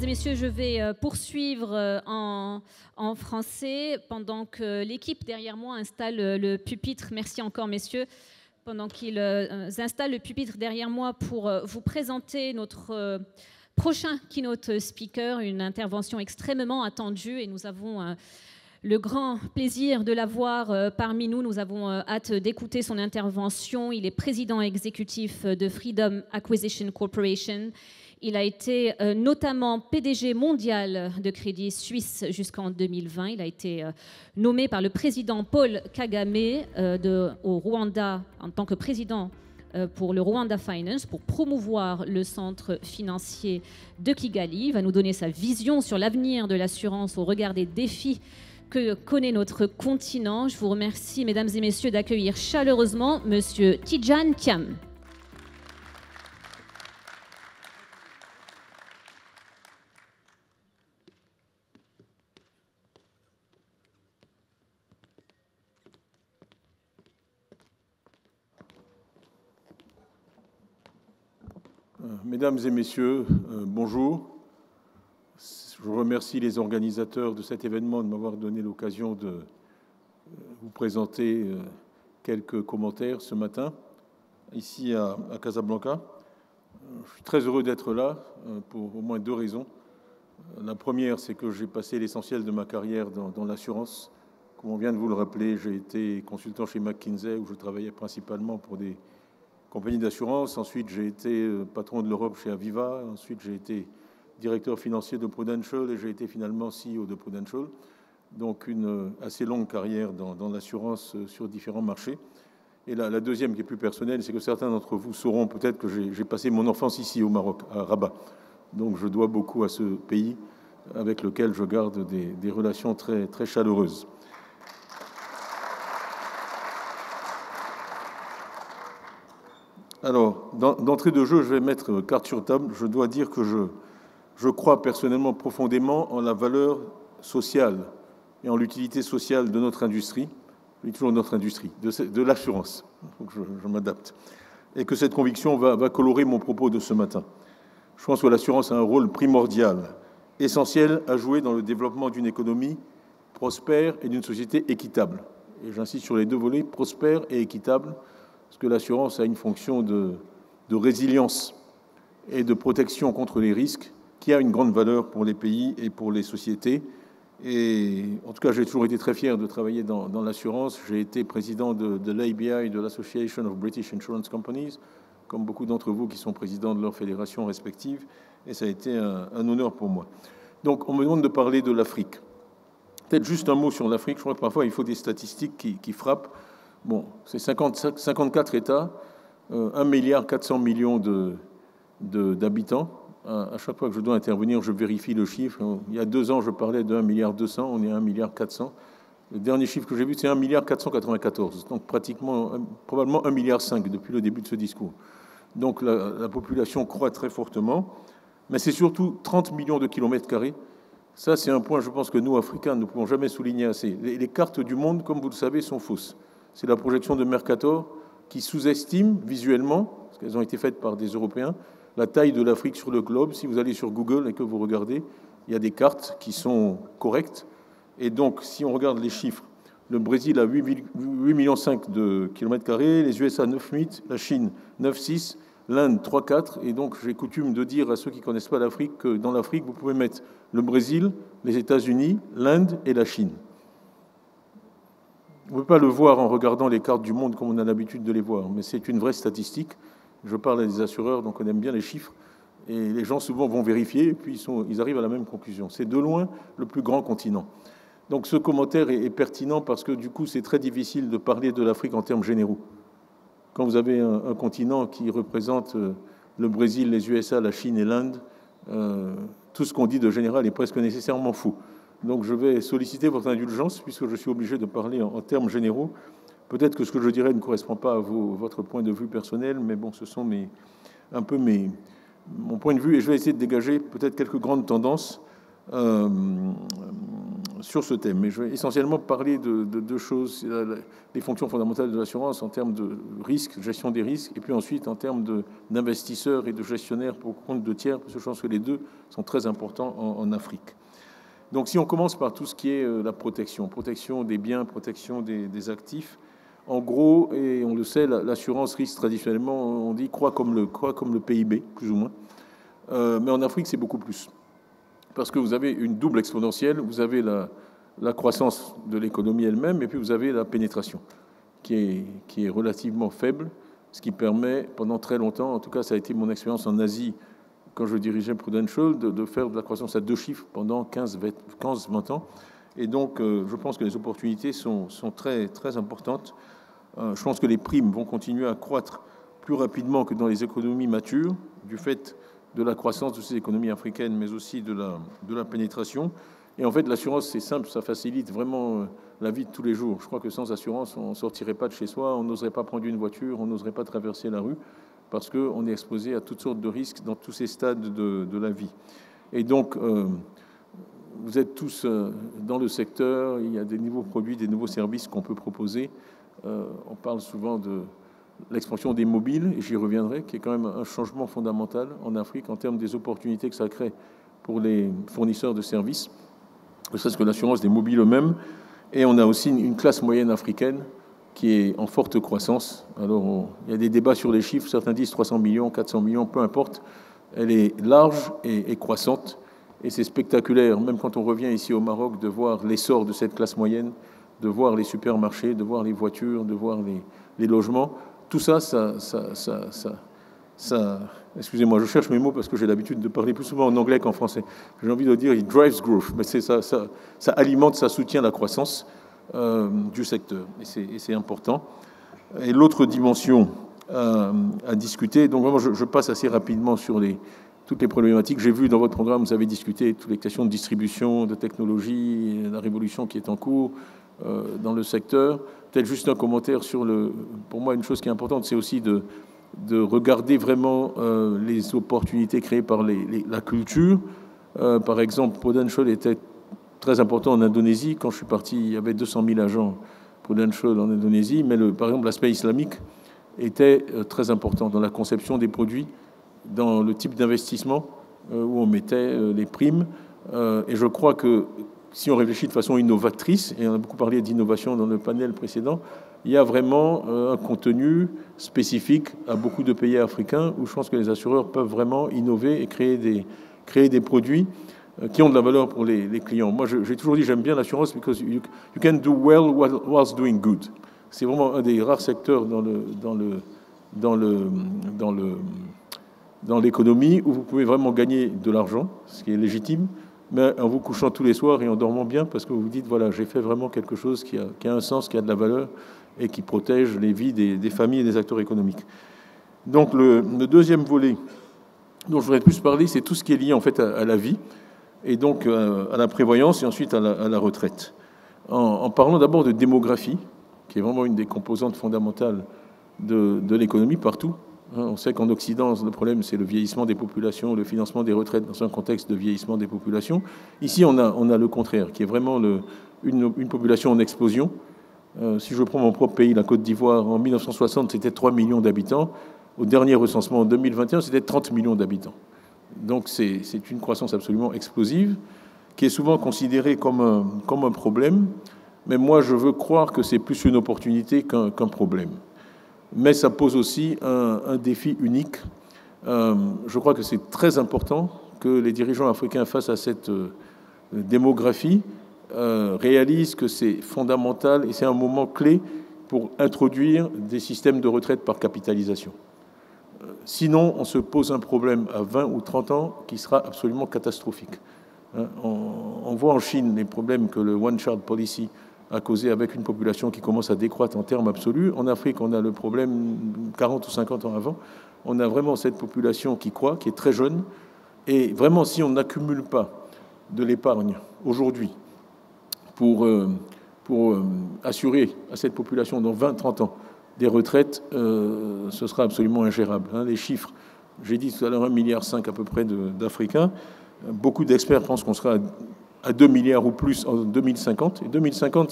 et messieurs, je vais poursuivre en français pendant que l'équipe derrière moi installe le pupitre. Merci encore, messieurs. Pendant qu'ils installent le pupitre derrière moi pour vous présenter notre prochain keynote speaker, une intervention extrêmement attendue, et nous avons le grand plaisir de l'avoir parmi nous. Nous avons hâte d'écouter son intervention. Il est président exécutif de Freedom Acquisition Corporation. Il a été notamment PDG mondial de Crédit Suisse jusqu'en 2020. Il a été nommé par le président Paul Kagame au Rwanda en tant que président pour le Rwanda Finance, pour promouvoir le centre financier de Kigali. Il va nous donner sa vision sur l'avenir de l'assurance au regard des défis que connaît notre continent. Je vous remercie, mesdames et messieurs, d'accueillir chaleureusement Monsieur Tidjane Thiam. Mesdames et messieurs, bonjour. Je remercie les organisateurs de cet événement de m'avoir donné l'occasion de vous présenter quelques commentaires ce matin, ici à Casablanca. Je suis très heureux d'être là pour au moins deux raisons. La première, c'est que j'ai passé l'essentiel de ma carrière dans l'assurance. Comme on vient de vous le rappeler, j'ai été consultant chez McKinsey, où je travaillais principalement pour des compagnie d'assurance. Ensuite, j'ai été patron de l'Europe chez Aviva. Ensuite, j'ai été directeur financier de Prudential et j'ai été finalement CEO de Prudential. Donc, une assez longue carrière dans l'assurance sur différents marchés. Et la deuxième, qui est plus personnelle, c'est que certains d'entre vous sauront peut-être que j'ai passé mon enfance ici au Maroc, à Rabat. Donc, je dois beaucoup à ce pays avec lequel je garde des relations très, très chaleureuses. Alors, d'entrée de jeu, je vais mettre carte sur table. Je dois dire que je crois personnellement profondément en la valeur sociale et en l'utilité sociale de notre industrie, je dis toujours notre industrie, de l'assurance. Il faut que je m'adapte. Et que cette conviction va colorer mon propos de ce matin. Je pense que l'assurance a un rôle primordial, essentiel à jouer dans le développement d'une économie prospère et d'une société équitable. Et j'insiste sur les deux volets, prospère et équitable, parce que l'assurance a une fonction de résilience et de protection contre les risques qui a une grande valeur pour les pays et pour les sociétés. Et en tout cas, j'ai toujours été très fier de travailler dans l'assurance. J'ai été président de l'ABI, de l'Association of British Insurance Companies, comme beaucoup d'entre vous qui sont présidents de leurs fédérations respectives. Et ça a été un honneur pour moi. Donc, on me demande de parler de l'Afrique. Peut-être juste un mot sur l'Afrique. Je crois que parfois, il faut des statistiques qui frappent. Bon, c'est 54 États, 1,4 milliard d'habitants. À chaque fois que je dois intervenir, je vérifie le chiffre. Il y a 2 ans, je parlais de 1,2 milliard. On est à 1,4 milliard. Le dernier chiffre que j'ai vu, c'est 1,494 milliard. Donc probablement 1,5 milliard depuis le début de ce discours. Donc la population croît très fortement. Mais c'est surtout 30 millions de kilomètres carrés. Ça, c'est un point, je pense, que nous, Africains, ne pouvons jamais souligner assez. Les cartes du monde, comme vous le savez, sont fausses. C'est la projection de Mercator qui sous-estime visuellement, parce qu'elles ont été faites par des Européens, la taille de l'Afrique sur le globe. Si vous allez sur Google et que vous regardez, il y a des cartes qui sont correctes. Et donc, si on regarde les chiffres, le Brésil a 8,5 millions de kilomètres carrés, les USA 9,8, la Chine 9,6, l'Inde 3,4. Et donc, j'ai coutume de dire à ceux qui ne connaissent pas l'Afrique que dans l'Afrique, vous pouvez mettre le Brésil, les États-Unis, l'Inde et la Chine. On ne peut pas le voir en regardant les cartes du monde comme on a l'habitude de les voir, mais c'est une vraie statistique. Je parle à des assureurs, donc on aime bien les chiffres, et les gens souvent vont vérifier, et puis ils arrivent à la même conclusion. C'est de loin le plus grand continent. Donc ce commentaire est pertinent parce que du coup, c'est très difficile de parler de l'Afrique en termes généraux. Quand vous avez un continent qui représente le Brésil, les USA, la Chine et l'Inde, tout ce qu'on dit de général est presque nécessairement faux. Donc je vais solliciter votre indulgence puisque je suis obligé de parler en termes généraux. Peut-être que ce que je dirais ne correspond pas à votre point de vue personnel, mais bon, ce sont mon point de vue et je vais essayer de dégager peut-être quelques grandes tendances sur ce thème. Mais je vais essentiellement parler de deux choses, les fonctions fondamentales de l'assurance en termes de risque, gestion des risques, et puis ensuite en termes d'investisseurs et de gestionnaires pour compte de tiers, parce que je pense que les deux sont très importants en Afrique. Donc si on commence par tout ce qui est la protection des biens, protection des actifs, en gros, et on le sait, l'assurance risque traditionnellement, on dit, croît comme le PIB, plus ou moins. Mais en Afrique, c'est beaucoup plus. Parce que vous avez une double exponentielle, vous avez la croissance de l'économie elle-même, et puis vous avez la pénétration, qui est relativement faible, ce qui permet, pendant très longtemps, en tout cas ça a été mon expérience en Asie, quand je dirigeais Prudential, de faire de la croissance à 2 chiffres pendant 15-20 ans. Et donc, je pense que les opportunités sont très, très importantes. Je pense que les primes vont continuer à croître plus rapidement que dans les économies matures, du fait de la croissance de ces économies africaines, mais aussi de la pénétration. Et en fait, l'assurance, c'est simple, ça facilite vraiment la vie de tous les jours. Je crois que sans assurance, on ne sortirait pas de chez soi, on n'oserait pas prendre une voiture, on n'oserait pas traverser la rue, parce qu'on est exposé à toutes sortes de risques dans tous ces stades de la vie. Et donc, vous êtes tous dans le secteur, il y a des nouveaux produits, des nouveaux services qu'on peut proposer. On parle souvent de l'expansion des mobiles, et j'y reviendrai, qui est quand même un changement fondamental en Afrique en termes des opportunités que ça crée pour les fournisseurs de services, ne serait-ce que l'assurance des mobiles eux-mêmes. Et on a aussi une classe moyenne africaine qui est en forte croissance. Alors, il y a des débats sur les chiffres, certains disent 300 millions, 400 millions, peu importe. Elle est large et croissante, et c'est spectaculaire, même quand on revient ici au Maroc, de voir l'essor de cette classe moyenne, de voir les supermarchés, de voir les voitures, de voir les logements. Tout ça, excusez-moi, je cherche mes mots parce que j'ai l'habitude de parler plus souvent en anglais qu'en français. J'ai envie de dire, it drives growth, mais ça alimente, ça soutient la croissance du secteur, et c'est important. Et l'autre dimension à discuter, donc vraiment je passe assez rapidement sur toutes les problématiques. J'ai vu dans votre programme, vous avez discuté toutes les questions de distribution, de technologie, la révolution qui est en cours dans le secteur. Peut-être juste un commentaire sur pour moi, une chose qui est importante, c'est aussi de regarder vraiment les opportunités créées par la culture. Par exemple, Prudential était très important en Indonésie. Quand je suis parti, il y avait 200 000 agents Prudential en Indonésie, mais par exemple, l'aspect islamique était très important dans la conception des produits, dans le type d'investissement où on mettait les primes. Et je crois que si on réfléchit de façon innovatrice, et on a beaucoup parlé d'innovation dans le panel précédent, il y a vraiment un contenu spécifique à beaucoup de pays africains où je pense que les assureurs peuvent vraiment innover et créer des produits qui ont de la valeur pour les clients. Moi, j'ai toujours dit, j'aime bien l'assurance because you can do well whilst doing good. C'est vraiment un des rares secteurs dans l'économie où vous pouvez vraiment gagner de l'argent, ce qui est légitime, mais en vous couchant tous les soirs et en dormant bien, parce que vous vous dites, voilà, j'ai fait vraiment quelque chose qui a un sens, qui a de la valeur et qui protège les vies des familles et des acteurs économiques. Donc le deuxième volet dont je voudrais plus parler, c'est tout ce qui est lié en fait à la vie, et donc à la prévoyance et ensuite à la retraite. En parlant d'abord de démographie, qui est vraiment une des composantes fondamentales de l'économie partout. On sait qu'en Occident, le problème, c'est le vieillissement des populations, le financement des retraites dans un contexte de vieillissement des populations. Ici, on a le contraire, qui est vraiment une population en explosion. Si je prends mon propre pays, la Côte d'Ivoire, en 1960, c'était 3 millions d'habitants. Au dernier recensement, en 2021, c'était 30 millions d'habitants. Donc, c'est une croissance absolument explosive, qui est souvent considérée comme un problème. Mais moi, je veux croire que c'est plus une opportunité qu'un problème. Mais ça pose aussi un défi unique. Je crois que c'est très important que les dirigeants africains face à cette démographie réalisent que c'est fondamental et c'est un moment clé pour introduire des systèmes de retraite par capitalisation. Sinon, on se pose un problème à 20 ou 30 ans qui sera absolument catastrophique. On voit en Chine les problèmes que le One Child Policy a causé avec une population qui commence à décroître en termes absolus. En Afrique, on a le problème 40 ou 50 ans avant. On a vraiment cette population qui croît, qui est très jeune. Et vraiment, si on n'accumule pas de l'épargne aujourd'hui pour assurer à cette population dans 20-30 ans des retraites, ce sera absolument ingérable. Les chiffres, j'ai dit tout à l'heure 1,5 milliard à peu près d'Africains. Beaucoup d'experts pensent qu'on sera à 2 milliards ou plus en 2050. Et 2050,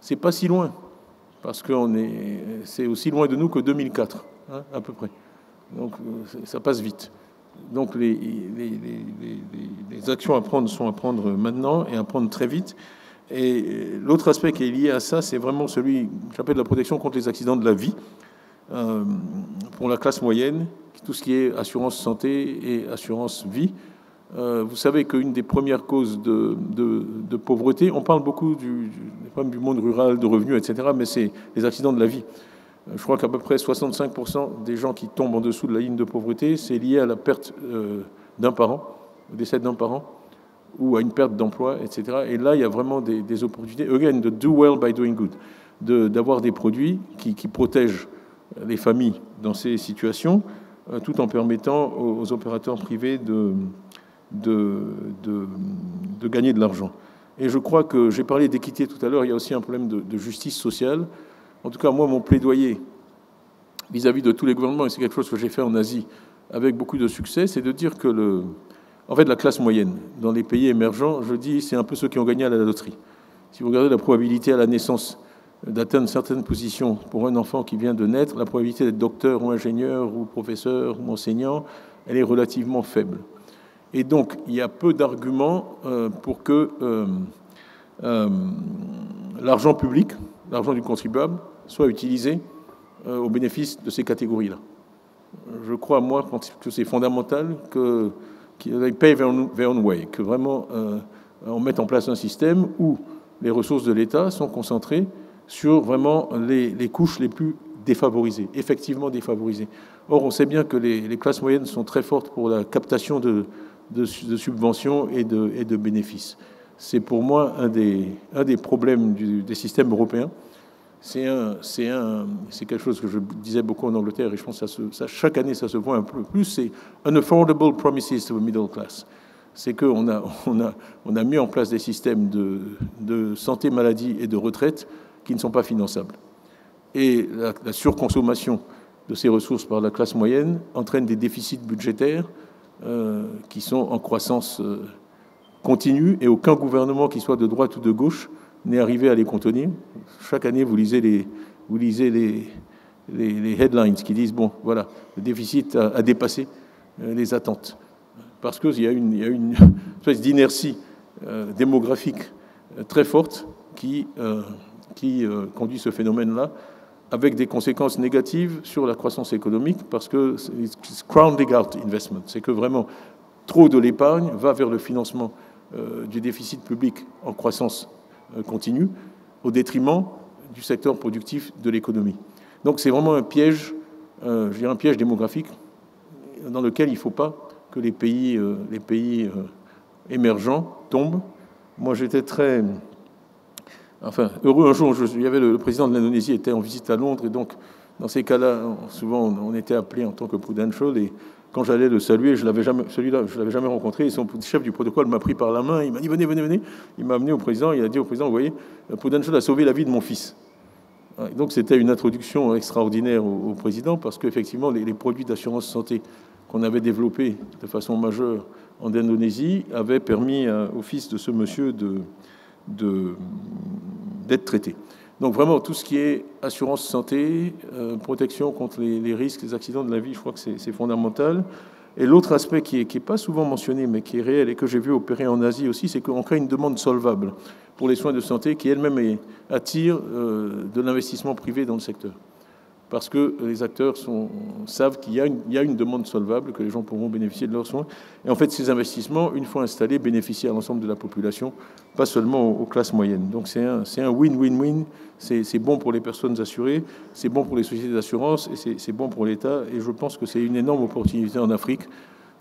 c'est pas si loin, parce que c'est aussi loin de nous que 2004, hein, à peu près. Donc ça passe vite. Donc les actions à prendre sont à prendre maintenant et à prendre très vite. Et l'autre aspect qui est lié à ça, c'est vraiment celui que j'appelle la protection contre les accidents de la vie. Pour la classe moyenne, tout ce qui est assurance santé et assurance vie. Vous savez qu'une des premières causes de pauvreté, on parle beaucoup des problèmes du monde rural, de revenus, etc., mais c'est les accidents de la vie. Je crois qu'à peu près 65% des gens qui tombent en dessous de la ligne de pauvreté, c'est lié à la perte d'un parent, au décès d'un parent, ou à une perte d'emploi, etc. Et là, il y a vraiment des opportunités, again, de do well by doing good, d'avoir des produits qui protègent les familles dans ces situations, tout en permettant aux opérateurs privés de gagner de l'argent. Et je crois que j'ai parlé d'équité tout à l'heure, il y a aussi un problème de justice sociale. En tout cas, moi, mon plaidoyer vis-à-vis de tous les gouvernements, et c'est quelque chose que j'ai fait en Asie avec beaucoup de succès, c'est de dire que en fait, la classe moyenne dans les pays émergents, je dis, c'est un peu ceux qui ont gagné à la loterie. Si vous regardez la probabilité à la naissance d'atteindre certaines positions pour un enfant qui vient de naître, la probabilité d'être docteur ou ingénieur ou professeur ou enseignant, elle est relativement faible. Et donc, il y a peu d'arguments pour que l'argent public, l'argent du contribuable, soit utilisé au bénéfice de ces catégories-là. Je crois, moi, que c'est fondamental qu'ils payent their own way, que vraiment on mette en place un système où les ressources de l'État sont concentrées sur vraiment les couches les plus défavorisées, effectivement défavorisées. Or, on sait bien que les classes moyennes sont très fortes pour la captation de subventions et de bénéfices. C'est pour moi un des problèmes des systèmes européens. C'est quelque chose que je disais beaucoup en Angleterre, et je pense que chaque année ça se voit un peu plus, c'est unaffordable promises to the middle class. C'est qu'on a mis en place des systèmes de santé, maladie et de retraite qui ne sont pas finançables. Et la surconsommation de ces ressources par la classe moyenne entraîne des déficits budgétaires qui sont en croissance continue, et aucun gouvernement, qui soit de droite ou de gauche, n'est arrivé à les contenir. Chaque année, vous lisez les headlines qui disent, bon, voilà, le déficit a dépassé les attentes. Parce qu'il y a une espèce d'inertie démographique très forte qui conduit ce phénomène-là, avec des conséquences négatives sur la croissance économique, parce que c'est crowding out investment. C'est que vraiment, trop de l'épargne va vers le financement du déficit public en croissance continue, au détriment du secteur productif de l'économie. Donc c'est vraiment un piège, je dirais un piège démographique, dans lequel il ne faut pas que les pays émergents tombent. Moi, j'étais très heureux un jour. Il y avait le président de l'Indonésie était en visite à Londres, et donc dans ces cas-là, souvent on était appelé en tant que prudential, et quand j'allais le saluer, celui-là, je l'avais jamais rencontré, et son chef du protocole m'a pris par la main, il m'a dit venez. Il m'a amené au président, il a dit au président, vous voyez, Prudential a sauvé la vie de mon fils. Et donc c'était une introduction extraordinaire au président, parce qu'effectivement les produits d'assurance santé qu'on avait développés de façon majeure en Indonésie avaient permis au fils de ce monsieur d'être traité. Donc vraiment, tout ce qui est assurance santé, protection contre les risques, les accidents de la vie, je crois que c'est fondamental. Et l'autre aspect qui est pas souvent mentionné, mais qui est réel et que j'ai vu opérer en Asie aussi, c'est qu'on crée une demande solvable pour les soins de santé qui elle-même attire de l'investissement privé dans le secteur. Parce que les acteurs savent qu'il y a une demande solvable, que les gens pourront bénéficier de leurs soins. Et en fait, ces investissements, une fois installés, bénéficient à l'ensemble de la population, pas seulement aux classes moyennes. Donc c'est un win-win-win. C'est bon pour les personnes assurées, c'est bon pour les sociétés d'assurance, et c'est bon pour l'État. Et je pense que c'est une énorme opportunité en Afrique.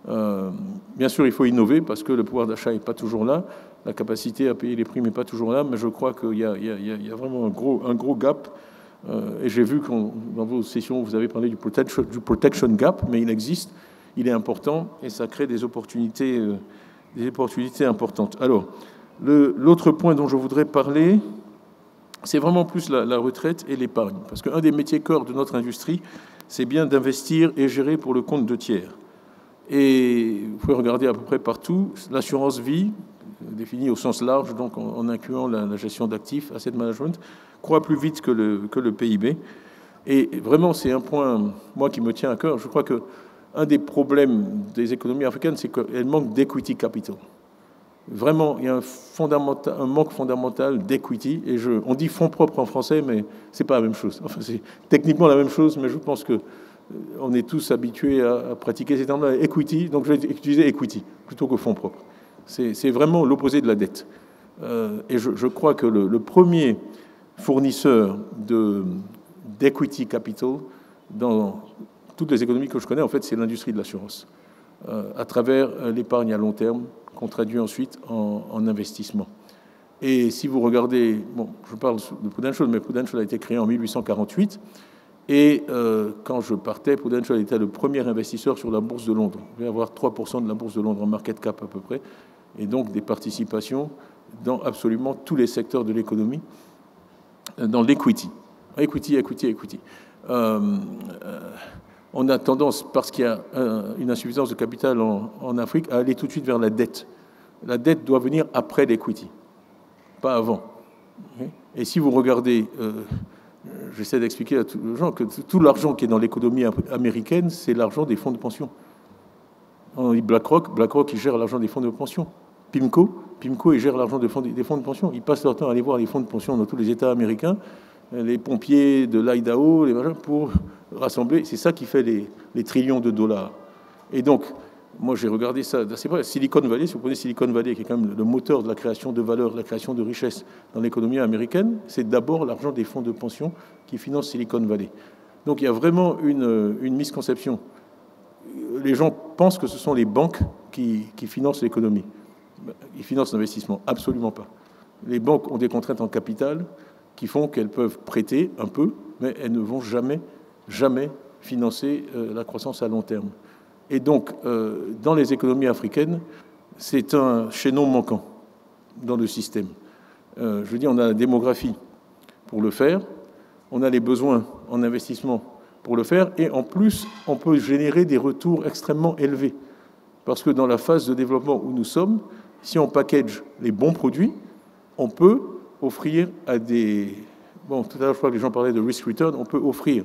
Bien sûr, il faut innover, parce que le pouvoir d'achat n'est pas toujours là, la capacité à payer les prix n'est pas toujours là, mais je crois qu'il y a vraiment un gros gap. Et j'ai vu que dans vos sessions, vous avez parlé du protection gap, mais il existe, il est important, et ça crée des opportunités importantes. Alors, l'autre point dont je voudrais parler, c'est vraiment plus la retraite et l'épargne. Parce qu'un des métiers corps de notre industrie, c'est bien d'investir et gérer pour le compte de tiers. Et vous pouvez regarder à peu près partout, l'assurance vie, définie au sens large, donc en incluant la gestion d'actifs, asset management, croît plus vite que le PIB. Et vraiment, c'est un point, moi, qui me tient à cœur. Je crois qu'un des problèmes des économies africaines, c'est qu'elles manquent d'equity capital. Vraiment, il y a un manque fondamental d'equity. Et on dit fonds propres en français, mais c'est pas la même chose. Enfin, c'est techniquement la même chose, mais je pense que on est tous habitués à pratiquer ces termes-là. Equity, donc je vais utiliser equity plutôt que fonds propres. C'est vraiment l'opposé de la dette. Et je crois que le premier fournisseur d'equity capital dans toutes les économies que je connais, en fait, c'est l'industrie de l'assurance, à travers l'épargne à long terme, qu'on traduit ensuite en investissement. Et si vous regardez, bon, je parle de Prudential, mais Prudential a été créé en 1848, et quand je partais, Prudential était le premier investisseur sur la bourse de Londres. Il devait avoir 3% de la bourse de Londres en market cap à peu près, et donc des participations dans absolument tous les secteurs de l'économie, dans l'equity. Equity. On a tendance, parce qu'il y a une insuffisance de capital en Afrique, à aller tout de suite vers la dette. La dette doit venir après l'equity, pas avant. Et si vous regardez, j'essaie d'expliquer à tous les gens que tout l'argent qui est dans l'économie américaine, c'est l'argent des fonds de pension. On dit BlackRock, il gère l'argent des fonds de pension. PIMCO, il gère l'argent des fonds de pension. Ils passent leur temps à aller voir les fonds de pension dans tous les États américains, les pompiers de l'Idaho, les machins, pour rassembler. C'est ça qui fait les trillions de dollars. Et donc, moi, j'ai regardé ça d'assez près. Silicon Valley, si vous prenez Silicon Valley, qui est quand même le moteur de la création de valeur, de la création de richesse dans l'économie américaine, c'est d'abord l'argent des fonds de pension qui finance Silicon Valley. Donc, il y a vraiment une misconception. Les gens pensent que ce sont les banques qui financent l'économie. Ils financent l'investissement. Absolument pas. Les banques ont des contraintes en capital qui font qu'elles peuvent prêter un peu, mais elles ne vont jamais financer la croissance à long terme. Et donc, dans les économies africaines, c'est un chaînon manquant dans le système. Je veux dire, on a la démographie pour le faire, on a les besoins en investissement pour le faire, et en plus, on peut générer des retours extrêmement élevés. Parce que dans la phase de développement où nous sommes, si on package les bons produits, on peut offrir à des... Bon, tout à l'heure, je crois que les gens parlaient de risk return. On peut offrir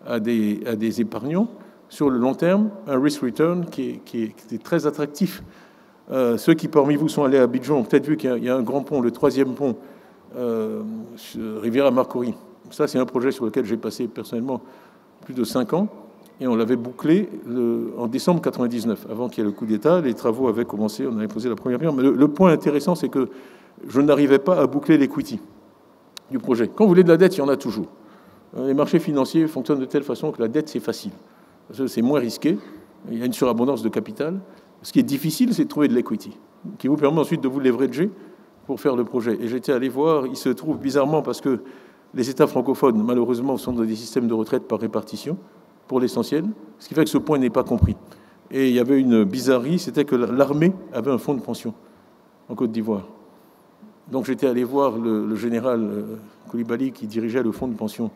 à des épargnants, sur le long terme, un risk return qui est très attractif. Ceux qui, parmi vous, sont allés à Abidjan ont peut-être vu qu'il y a un grand pont, le 3e pont, Riviera Marcory. Ça, c'est un projet sur lequel j'ai passé personnellement plus de 5 ans. Et on l'avait bouclé en décembre 99, avant qu'il y ait le coup d'État. Les travaux avaient commencé, on avait posé la première pierre. Mais le point intéressant, c'est que je n'arrivais pas à boucler l'equity du projet. Quand vous voulez de la dette, il y en a toujours. Les marchés financiers fonctionnent de telle façon que la dette, c'est facile. C'est moins risqué. Il y a une surabondance de capital. Ce qui est difficile, c'est de trouver de l'equity, qui vous permet ensuite de vous leverager pour faire le projet. Et j'étais allé voir, il se trouve bizarrement, parce que les États francophones, malheureusement, sont dans des systèmes de retraite par répartition, pour l'essentiel, ce qui fait que ce point n'est pas compris. Et il y avait une bizarrerie, c'était que l'armée avait un fonds de pension en Côte d'Ivoire. Donc j'étais allé voir le général Koulibaly qui dirigeait le fonds de pension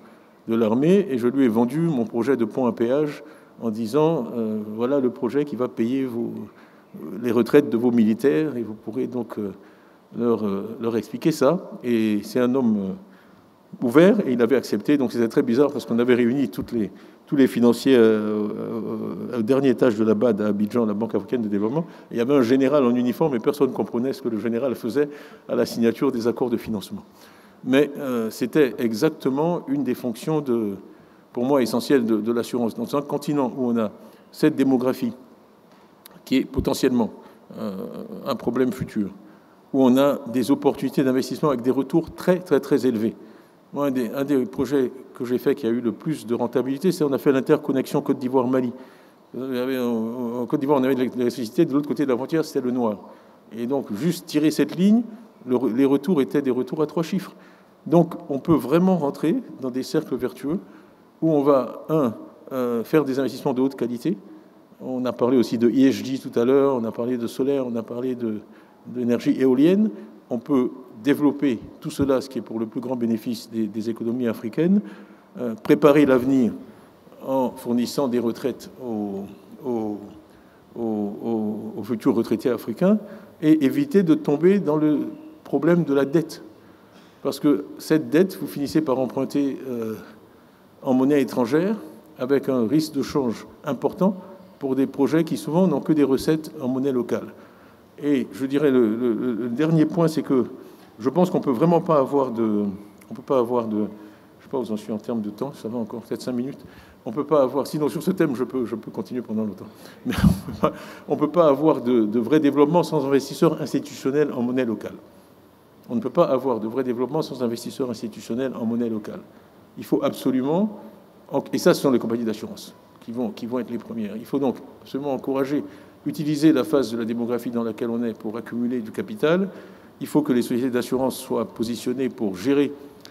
de l'armée, et je lui ai vendu mon projet de pont à péage en disant voilà le projet qui va payer les retraites de vos militaires, et vous pourrez donc leur expliquer ça. Et c'est un homme ouvert, et il avait accepté. Donc c'était très bizarre parce qu'on avait réuni tous les financiers au dernier étage de la BAD à Abidjan, la Banque africaine de développement. Et il y avait un général en uniforme, et personne ne comprenait ce que le général faisait à la signature des accords de financement. Mais c'était exactement une des fonctions, pour moi, essentielles de l'assurance. Dans un continent où on a cette démographie, qui est potentiellement un problème futur, où on a des opportunités d'investissement avec des retours très, très, très élevés. Moi, un des projets que j'ai fait qui a eu le plus de rentabilité, c'est qu'on a fait l'interconnexion Côte d'Ivoire-Mali. En Côte d'Ivoire, on avait de l'électricité, de l'autre côté de la frontière, c'était le noir. Et donc, juste tirer cette ligne, les retours étaient des retours à 3 chiffres. Donc, on peut vraiment rentrer dans des cercles vertueux où on va, faire des investissements de haute qualité. On a parlé aussi de ESG tout à l'heure, on a parlé de solaire, on a parlé d'énergie éolienne. On peut développer tout cela, ce qui est pour le plus grand bénéfice des économies africaines, préparer l'avenir en fournissant des retraites aux aux futurs retraités africains et éviter de tomber dans le problème de la dette. Parce que cette dette, vous finissez par emprunter en monnaie étrangère avec un risque de change important pour des projets qui souvent n'ont que des recettes en monnaie locale. Et je dirais le dernier point, c'est que je pense qu'on peut vraiment pas avoir de... On peut pas avoir de... Je sais pas où j'en suis en termes de temps, ça va encore peut-être 5 minutes. On peut pas avoir... Sinon, sur ce thème, je peux continuer pendant longtemps. Mais on peut pas avoir de vrai développement sans investisseurs institutionnels en monnaie locale. On ne peut pas avoir de vrai développement sans investisseurs institutionnels en monnaie locale. Il faut absolument... Et ça, ce sont les compagnies d'assurance qui vont être les premières. Il faut donc absolument encourager, utiliser la phase de la démographie dans laquelle on est pour accumuler du capital. Il faut que les sociétés d'assurance soient positionnées pour gérer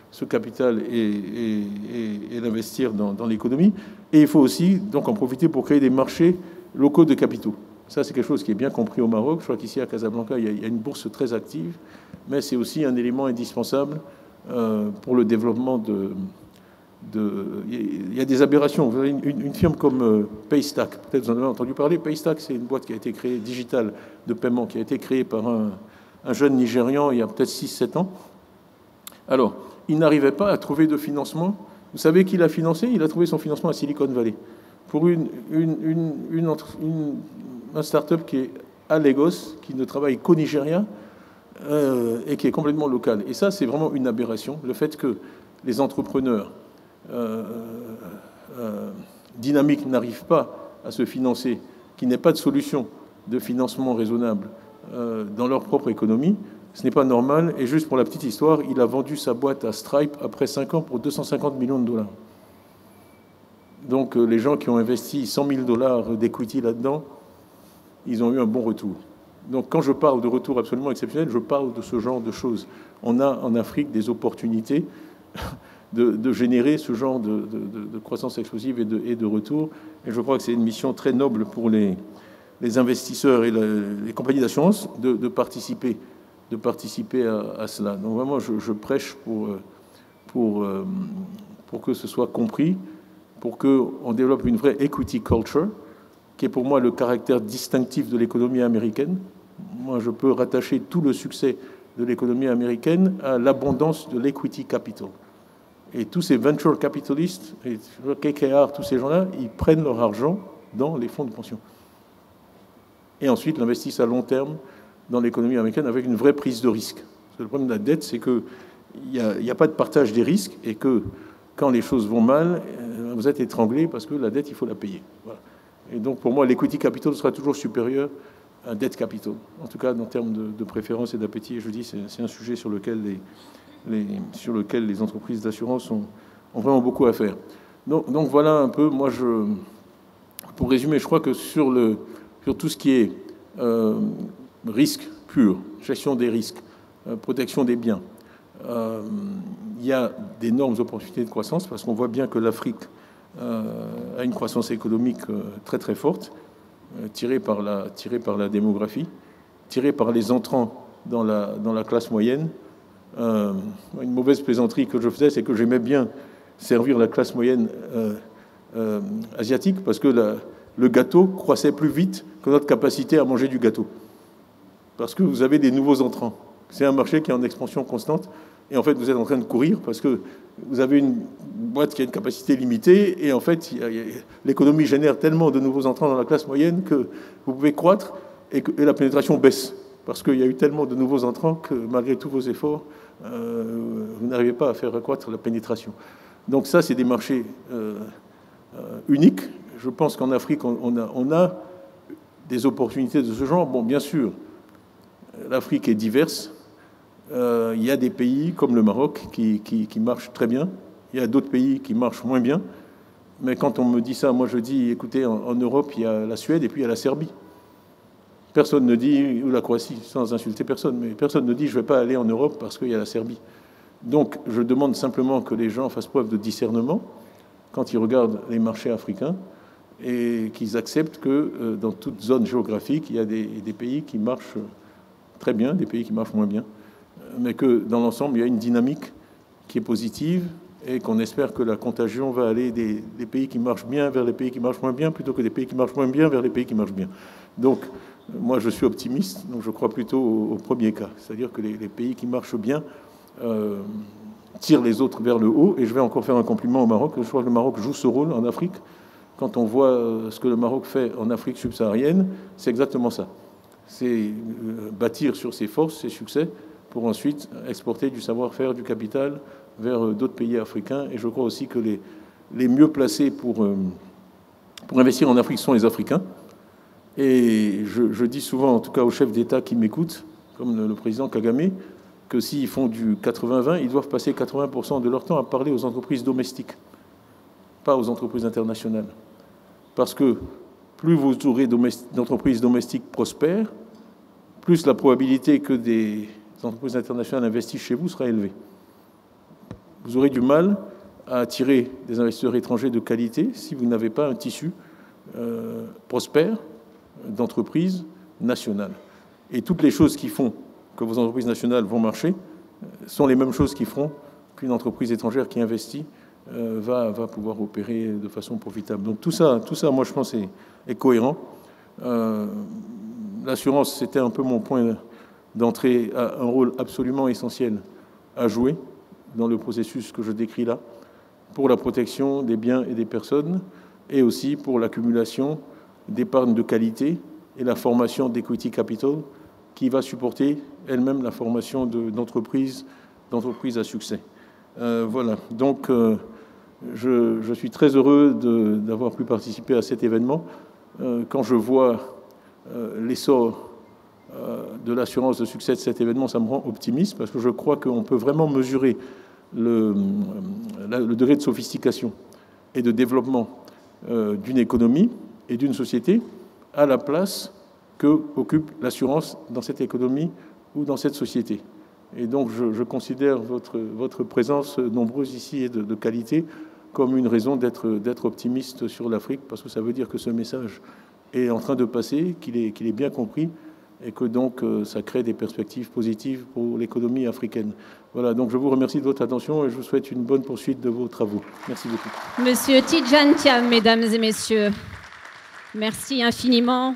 ce capital et l'investir dans l'économie. Et il faut aussi donc en profiter pour créer des marchés locaux de capitaux. Ça, c'est quelque chose qui est bien compris au Maroc. Je crois qu'ici, à Casablanca, il y a une bourse très active, mais c'est aussi un élément indispensable pour le développement il y a des aberrations. Vous avez une firme comme Paystack, peut-être vous en avez entendu parler. Paystack, c'est une boîte qui a été créée, digitale de paiement, qui a été créée par un jeune Nigérian il y a peut-être 6-7 ans. Alors, il n'arrivait pas à trouver de financement. Vous savez qui l'a financé? Il a trouvé son financement à Silicon Valley pour un start-up qui est à Lagos, qui ne travaille qu'au Nigeria et qui est complètement local. Et ça, c'est vraiment une aberration. Le fait que les entrepreneurs dynamiques n'arrivent pas à se financer, qu'il n'y ait pas de solution de financement raisonnable dans leur propre économie, ce n'est pas normal. Et juste pour la petite histoire, il a vendu sa boîte à Stripe après 5 ans pour 250 millions de dollars. Donc les gens qui ont investi 100 000 dollars d'equity là-dedans, ils ont eu un bon retour. Donc quand je parle de retour absolument exceptionnel, je parle de ce genre de choses. On a en Afrique des opportunités de générer ce genre de croissance explosive et de retour. Et je crois que c'est une mission très noble pour les investisseurs et les compagnies d'assurance de participer à cela. Donc vraiment, je prêche pour que ce soit compris, pour qu'on développe une vraie equity culture, qui est pour moi le caractère distinctif de l'économie américaine. Moi, je peux rattacher tout le succès de l'économie américaine à l'abondance de l'equity capital. Et tous ces venture capitalistes, et KKR, tous ces gens-là, ils prennent leur argent dans les fonds de pension. Et ensuite l'investissent à long terme dans l'économie américaine avec une vraie prise de risque. Parce que le problème de la dette, c'est qu'il n'y a pas de partage des risques et que quand les choses vont mal, vous êtes étranglé parce que la dette, il faut la payer. Voilà. Et donc pour moi, l'equity capital sera toujours supérieur à debt capital. En tout cas, en termes de préférence et d'appétit, je dis, c'est un sujet sur lequel les entreprises d'assurance ont vraiment beaucoup à faire. Donc voilà un peu, moi, pour résumer, je crois que sur tout ce qui est risque pur, gestion des risques, protection des biens, il y a d'énormes opportunités de croissance parce qu'on voit bien que l'Afrique a une croissance économique très très forte, tirée par la démographie, tirée par les entrants dans la classe moyenne. Une mauvaise plaisanterie que je faisais, c'est que j'aimais bien servir la classe moyenne asiatique parce que le gâteau croissait plus vite que notre capacité à manger du gâteau. Parce que vous avez des nouveaux entrants. C'est un marché qui est en expansion constante. Et en fait, vous êtes en train de courir parce que vous avez une boîte qui a une capacité limitée. Et en fait, l'économie génère tellement de nouveaux entrants dans la classe moyenne que vous pouvez croître et la pénétration baisse. Parce qu'il y a eu tellement de nouveaux entrants que malgré tous vos efforts, vous n'arrivez pas à faire croître la pénétration. Donc ça, c'est des marchés uniques. Je pense qu'en Afrique, on a des opportunités de ce genre. Bon, bien sûr, l'Afrique est diverse. Il y a des pays comme le Maroc qui marchent très bien. Il y a d'autres pays qui marchent moins bien. Mais quand on me dit ça, moi je dis, écoutez, en Europe, il y a la Suède et puis il y a la Serbie. Personne ne dit, ou la Croatie, sans insulter personne, mais personne ne dit je ne vais pas aller en Europe parce qu'il y a la Serbie. Donc je demande simplement que les gens fassent preuve de discernement quand ils regardent les marchés africains et qu'ils acceptent que dans toute zone géographique, il y a des pays qui marchent très bien, des pays qui marchent moins bien, mais que dans l'ensemble, il y a une dynamique qui est positive et qu'on espère que la contagion va aller des pays qui marchent bien vers les pays qui marchent moins bien, plutôt que des pays qui marchent moins bien vers les pays qui marchent bien. Donc, moi, je suis optimiste, donc je crois plutôt au premier cas, c'est-à-dire que les pays qui marchent bien tirent les autres vers le haut. Et je vais encore faire un compliment au Maroc. Je crois que le Maroc joue ce rôle en Afrique. Quand on voit ce que le Maroc fait en Afrique subsaharienne, c'est exactement ça. C'est bâtir sur ses forces, ses succès, pour ensuite exporter du savoir-faire, du capital vers d'autres pays africains. Et je crois aussi que les mieux placés pour investir en Afrique sont les Africains. Et je dis souvent, en tout cas aux chefs d'État qui m'écoutent, comme le président Kagame, que s'ils font du 80-20, ils doivent passer 80% de leur temps à parler aux entreprises domestiques, pas aux entreprises internationales. Parce que plus vous aurez d'entreprises domestiques prospères, plus la probabilité que des entreprises internationales investissent chez vous sera élevée. Vous aurez du mal à attirer des investisseurs étrangers de qualité si vous n'avez pas un tissu prospère d'entreprises nationales. Et toutes les choses qui font que vos entreprises nationales vont marcher sont les mêmes choses qui feront qu'une entreprise étrangère qui investit va pouvoir opérer de façon profitable. Donc tout ça moi, je pense, est cohérent. L'assurance, c'était un peu mon point d'entrée, a un rôle absolument essentiel à jouer dans le processus que je décris là, pour la protection des biens et des personnes, et aussi pour l'accumulation d'épargne de qualité et la formation d'equity capital qui va supporter elle-même la formation d'entreprises à succès. Voilà, donc je suis très heureux d'avoir pu participer à cet événement. Quand je vois l'essor de l'assurance de succès de cet événement, ça me rend optimiste parce que je crois qu'on peut vraiment mesurer le degré de sophistication et de développement d'une économie et d'une société à la place que occupe l'assurance dans cette économie ou dans cette société. Et donc je considère votre présence nombreuse ici et de qualité comme une raison d'être optimiste sur l'Afrique, parce que ça veut dire que ce message est en train de passer, qu'il est bien compris, et que donc ça crée des perspectives positives pour l'économie africaine. Voilà, donc je vous remercie de votre attention et je vous souhaite une bonne poursuite de vos travaux. Merci beaucoup. Monsieur Tidjane Thiam, mesdames et messieurs, merci infiniment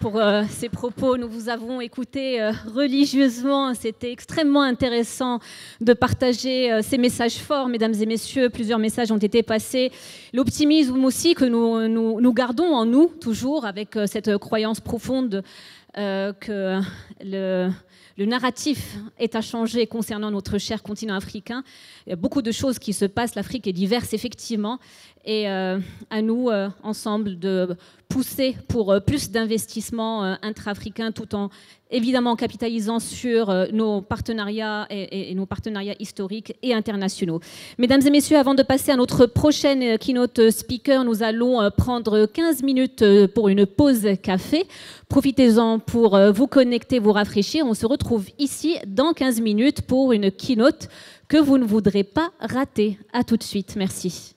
pour ces propos. Nous vous avons écouté religieusement. C'était extrêmement intéressant de partager ces messages forts, mesdames et messieurs. Plusieurs messages ont été passés. L'optimisme aussi que nous gardons en nous, toujours, avec cette croyance profonde que le narratif est à changer concernant notre cher continent africain. Il y a beaucoup de choses qui se passent. L'Afrique est diverse, effectivement. Et à nous, ensemble, de pousser pour plus d'investissements intra-africains, tout en évidemment capitalisant sur nos partenariats et nos partenariats historiques et internationaux. Mesdames et messieurs, avant de passer à notre prochaine keynote speaker, nous allons prendre 15 minutes pour une pause café. Profitez-en pour vous connecter, vous rafraîchir. On se retrouve ici dans 15 minutes pour une keynote que vous ne voudrez pas rater. À tout de suite. Merci.